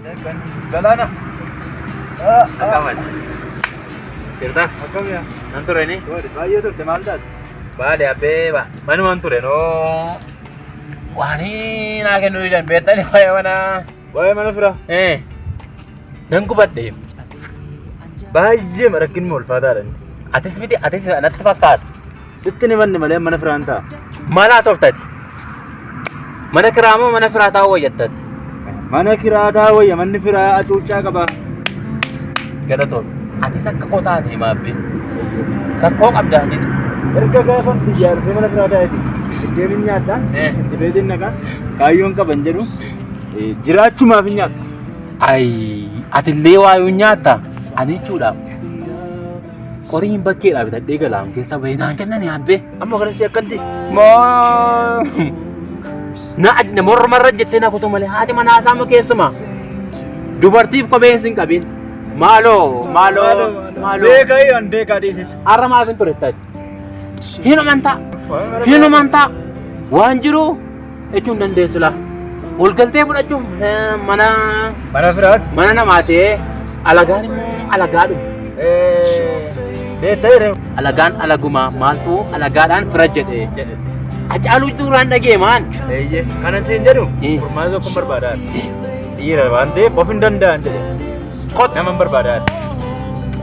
Galana. Akamat. Cerita? Akam ya. Nantur ini? Bayi tu temaldat. Bade abe ba. Manu anture no. Wah ni nak kena dan beta ni kaya mana? Bayi mana fira? Nangku badde. Bayi marakin mul fadaran. Atis anak tepakat. Sitte ni mana fira anta? Mana softati? Mana keramu mana fira tahu jattati? Mana kira tahu ya mana fira acuca kaba? Kena tu. Atis ak kota di mabe. Kakok abda atis. Erga gafan biar di mana fira tahu? Dewi nyata. Dewi din naga. Kayong ka banjeru. Jirachu mafinya. Ai, ati lewa nyata. Ani chuda. Kori bakil abda dega lam ke sabai nan kenna ni abbe. Amma kana siya kanti. Mo na adna mormar jette na kuto male hati mana sama ke suma. Dubartif ko bensin kabin. Malo. Beka yon beka disis. Arama abin turetat. Hino manta. Wanjuru echun dande sula. Ulgalte pun echun mana firat. Mana namase alagadu. Betere. Alagan alaguma maltu alagadan frajete. Ajalu itu randa geman. Iya, kanan sih jaru. Mazo kumbar badan. Iya, wante pofin danda ande. Kot nama berbadan.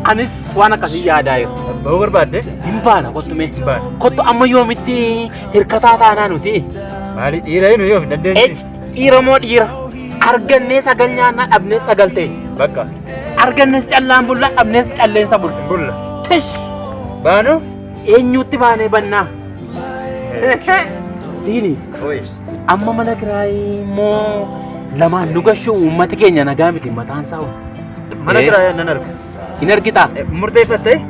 Anis wana kasih ya ada yo. Bau berbade? Timpana kot me. Kot amma yo miti hirkata ta nanu ti. Mali ira ino yo dande. Ira mod ira. Arganne sagalnya na abne sagalte. Bakka. Arganne callan bulla abne callen sabul. Bulla. Tish. Banu? Enyutti bane banna. Sini. Oi. Amma mana kirai mo lama nugashu ummati keenya nagamiti matan sawa. Mana kirai nanark. Inar kita. Murtei fatte?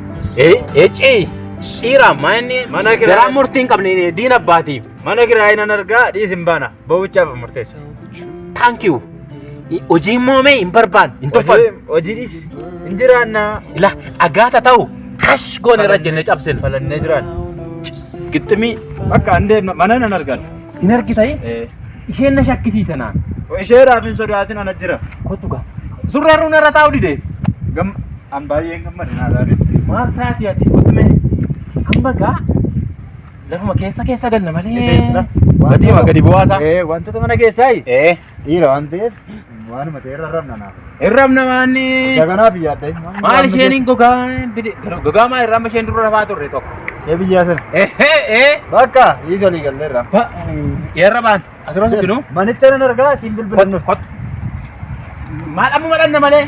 Ira mani mana kirai. Gara murtin kabne dina bati. Mana kirai nanarga di simbana. Baucha murtes. Thank you. Oji mo me imbarban. Intofal. Oji dis. Injirana. Ila agata tahu. Kash go ne rajene chapsel. Falan nejran. Gitmi. Bakka ande mana nanarga. Inar kita isheen na shakkisi sana. Ishera bin sodatin anajira. Kotuga. Surraru na rataw di de. Gam ambaye ngamma dinadare. Martaati ati kotme. Ambaga. Lafa keessa ganna male. Gadi magadi buasa. Wanta mana keessai. Ira wante. Waan mateera ramna na. Ramna mani. Jagana biyade. Maal isheen gogaa maal ramma isheen dura rafaa turre tokko. Biyasan. Bakka isoli galleera. Yerraban. Asirratti binu. Manicha nanarga simbil bil. Kot. Maal ammu madanna male.